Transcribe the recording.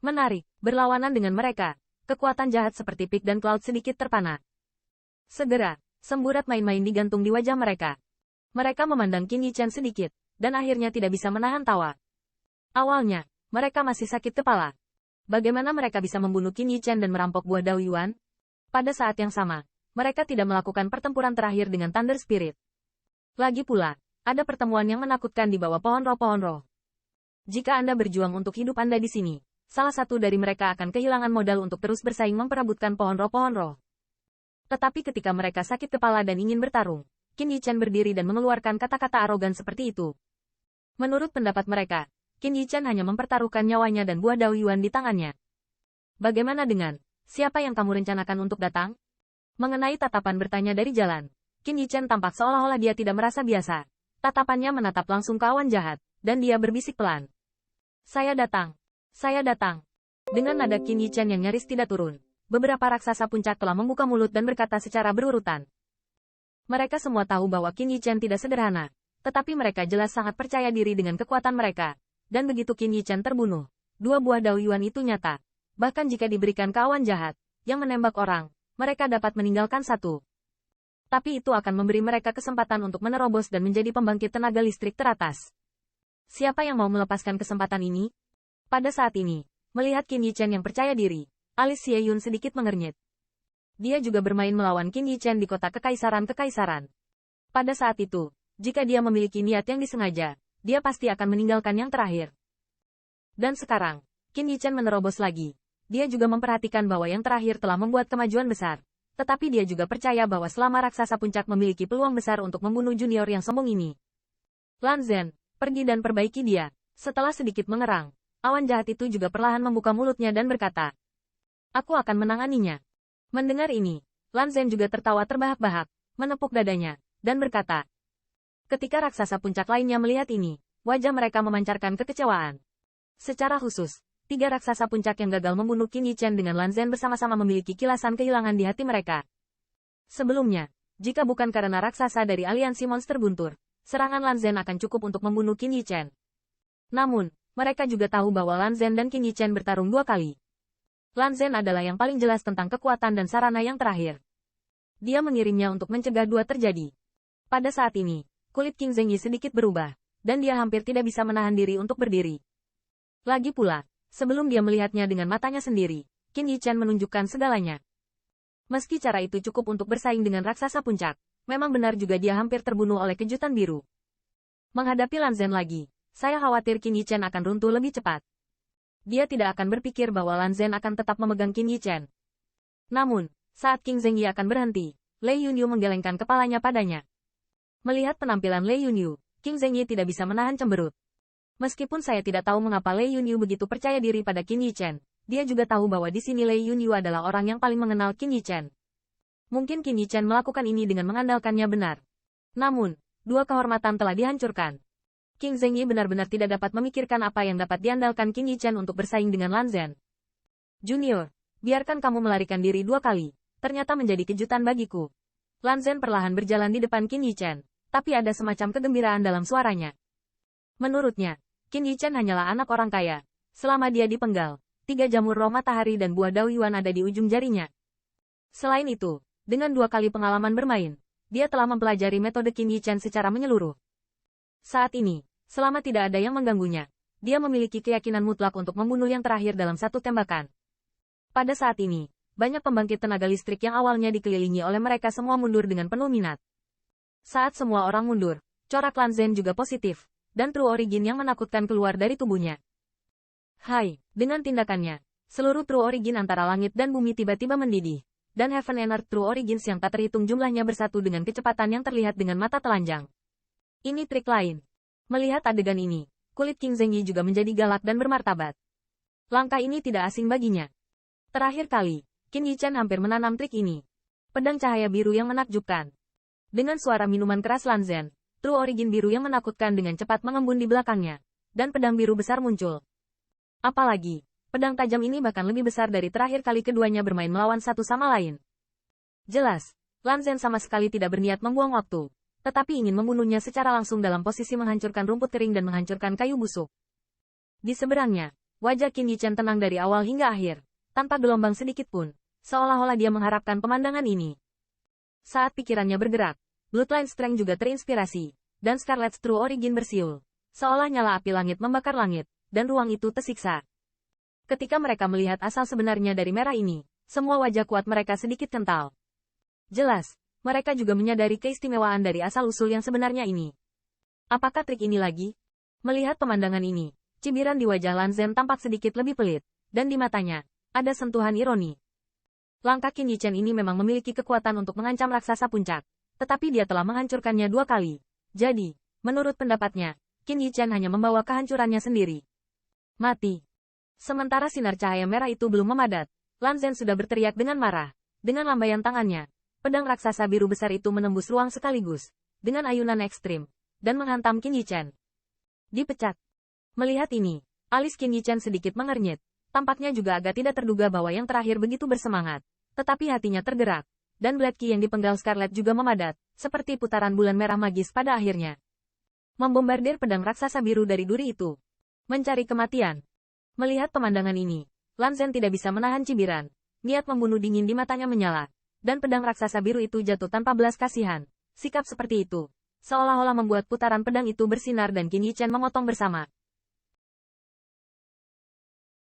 Menarik, berlawanan dengan mereka. Kekuatan jahat seperti Pig dan Cloud sedikit terpana. Segera, semburat main-main digantung di wajah mereka. Mereka memandang Qin Yichen sedikit, dan akhirnya tidak bisa menahan tawa. Awalnya, mereka masih sakit kepala. Bagaimana mereka bisa membunuh Qin Yichen dan merampok buah Dao Yuan? Pada saat yang sama, mereka tidak melakukan pertempuran terakhir dengan Thunder Spirit. Lagi pula, ada pertemuan yang menakutkan di bawah pohon roh. Jika Anda berjuang untuk hidup Anda di sini, salah satu dari mereka akan kehilangan modal untuk terus bersaing memperebutkan pohon roh. Tetapi ketika mereka sakit kepala dan ingin bertarung, Qin Yichen berdiri dan mengeluarkan kata-kata arogan seperti itu. Menurut pendapat mereka, Qin Yichen hanya mempertaruhkan nyawanya dan buah Dao Yuan di tangannya. Bagaimana dengan, siapa yang kamu rencanakan untuk datang? Mengenai tatapan bertanya dari jalan, Qin Yichen tampak seolah-olah dia tidak merasa biasa. Tatapannya menatap langsung ke awan jahat, dan dia berbisik pelan. Saya datang. Saya datang. Dengan nada Qin Yichen yang nyaris tidak turun, beberapa raksasa puncak telah membuka mulut dan berkata secara berurutan. Mereka semua tahu bahwa Qin Yichen tidak sederhana, tetapi mereka jelas sangat percaya diri dengan kekuatan mereka. Dan begitu Qin Yichen terbunuh, dua buah Dao Yuan itu nyata. Bahkan jika diberikan ke awan jahat, yang menembak orang, mereka dapat meninggalkan satu. Tapi itu akan memberi mereka kesempatan untuk menerobos dan menjadi pembangkit tenaga listrik teratas. Siapa yang mau melepaskan kesempatan ini? Pada saat ini, melihat Qin Yichen yang percaya diri, alis Xie Yun sedikit mengernyit. Dia juga bermain melawan Qin Yichen di kota kekaisaran. Pada saat itu, jika dia memiliki niat yang disengaja, dia pasti akan meninggalkan yang terakhir. Dan sekarang, Qin Yichen menerobos lagi. Dia juga memperhatikan bahwa yang terakhir telah membuat kemajuan besar. Tetapi dia juga percaya bahwa selama raksasa puncak memiliki peluang besar untuk membunuh junior yang sombong ini. Lan Zhen, pergi dan perbaiki dia. Setelah sedikit mengerang, awan jahat itu juga perlahan membuka mulutnya dan berkata, aku akan menanganinya. Mendengar ini, Lan Zhen juga tertawa terbahak-bahak, menepuk dadanya, dan berkata. Ketika raksasa puncak lainnya melihat ini, wajah mereka memancarkan kekecewaan. Secara khusus, 3 raksasa puncak yang gagal membunuh Qin Yichen dengan Lan Zhen bersama-sama memiliki kilasan kehilangan di hati mereka. Sebelumnya, jika bukan karena raksasa dari aliansi monster guntur, serangan Lan Zhen akan cukup untuk membunuh Qin Yichen. Namun, mereka juga tahu bahwa Lan Zhen dan Qin Yichen bertarung 2 kali. Lan Zhen adalah yang paling jelas tentang kekuatan dan sarana yang terakhir. Dia mengirimnya untuk mencegah 2 terjadi. Pada saat ini, kulit King Zhengyi sedikit berubah, dan dia hampir tidak bisa menahan diri untuk berdiri. Lagi pula, sebelum dia melihatnya dengan matanya sendiri, Qin Yichen menunjukkan segalanya. Meski cara itu cukup untuk bersaing dengan raksasa puncak, memang benar juga dia hampir terbunuh oleh kejutan biru. Menghadapi Lan Zhen lagi, saya khawatir Qin Yichen akan runtuh lebih cepat. Dia tidak akan berpikir bahwa Lan Zhen akan tetap memegang Qin Yichen. Namun, saat King Zhengyi akan berhenti, Lei Yunyu menggelengkan kepalanya padanya. Melihat penampilan Lei Yunyu, King Zhengyi tidak bisa menahan cemberut. Meskipun saya tidak tahu mengapa Lei Yunyu begitu percaya diri pada Qin Yichen, dia juga tahu bahwa di sini Lei Yunyu adalah orang yang paling mengenal Qin Yichen. Mungkin Qin Yichen melakukan ini dengan mengandalkannya benar. Namun, 2 kehormatan telah dihancurkan. King Zhengyi benar-benar tidak dapat memikirkan apa yang dapat diandalkan Qin Yichen untuk bersaing dengan Lan Zhen. Junior, biarkan kamu melarikan diri 2 kali, ternyata menjadi kejutan bagiku. Lan Zhen perlahan berjalan di depan Qin Yichen, tapi ada semacam kegembiraan dalam suaranya. Menurutnya, Qin Yichen hanyalah anak orang kaya. Selama dia dipenggal, 3 jamur roh matahari dan buah Dao Yuan ada di ujung jarinya. Selain itu, dengan 2 kali pengalaman bermain, dia telah mempelajari metode Qin Yichen secara menyeluruh. Saat ini, selama tidak ada yang mengganggunya, dia memiliki keyakinan mutlak untuk membunuh yang terakhir dalam 1 tembakan. Pada saat ini, banyak pembangkit tenaga listrik yang awalnya dikelilingi oleh mereka semua mundur dengan penuh minat. Saat semua orang mundur, corak Lan Zhen juga positif, dan True Origin yang menakutkan keluar dari tubuhnya. Hai, dengan tindakannya, seluruh True Origin antara langit dan bumi tiba-tiba mendidih, dan Heaven and Earth True Origins yang tak terhitung jumlahnya bersatu dengan kecepatan yang terlihat dengan mata telanjang. Ini trik lain. Melihat adegan ini, kulit King Zhengyi juga menjadi galak dan bermartabat. Langkah ini tidak asing baginya. Terakhir kali, Qin Yichen hampir menanam trik ini. Pedang cahaya biru yang menakjubkan. Dengan suara minuman keras Lan Zhen, True Origin biru yang menakutkan dengan cepat mengembun di belakangnya, dan pedang biru besar muncul. Apalagi, pedang tajam ini bahkan lebih besar dari terakhir kali keduanya bermain melawan satu sama lain. Jelas, Lan Zhen sama sekali tidak berniat membuang waktu, tetapi ingin membunuhnya secara langsung dalam posisi menghancurkan rumput kering dan menghancurkan kayu busuk. Di seberangnya, Wajah Qin Yichen tenang dari awal hingga akhir, tanpa gelombang sedikit pun, seolah-olah dia mengharapkan pemandangan ini. Saat pikirannya bergerak, Bloodline Strength juga terinspirasi, dan Scarlet's True Origin bersiul, seolah nyala api langit membakar langit, dan ruang itu tersiksa. Ketika mereka melihat asal sebenarnya dari merah ini, semua wajah kuat mereka sedikit kental. Jelas, mereka juga menyadari keistimewaan dari asal-usul yang sebenarnya ini. Apakah trik ini lagi? Melihat pemandangan ini, cibiran di wajah Lan Zhen tampak sedikit lebih pelit, dan di matanya, ada sentuhan ironi. Langkah Qin Yichen ini memang memiliki kekuatan untuk mengancam raksasa puncak, tetapi dia telah menghancurkannya 2 kali. Jadi, menurut pendapatnya, Qin Yichen hanya membawa kehancurannya sendiri. Mati. Sementara sinar cahaya merah itu belum memadat, Lan Zhen sudah berteriak dengan marah. Dengan lambaian tangannya, pedang raksasa biru besar itu menembus ruang sekaligus, dengan ayunan ekstrim, dan menghantam Qin Yichen. Dipecat. Melihat ini, alis Qin Yichen sedikit mengernyit. Tampaknya juga agak tidak terduga bahwa yang terakhir begitu bersemangat. Tetapi hatinya tergerak, dan Blood Qi yang dipenggal Scarlet juga memadat, seperti putaran bulan merah magis pada akhirnya. Membombardir pedang raksasa biru dari duri itu. Mencari kematian. Melihat pemandangan ini, Lan Zhen tidak bisa menahan cibiran. Niat membunuh dingin di matanya menyala, dan pedang raksasa biru itu jatuh tanpa belas kasihan. Sikap seperti itu, seolah-olah membuat putaran pedang itu bersinar dan Qin Yichen memotong bersama.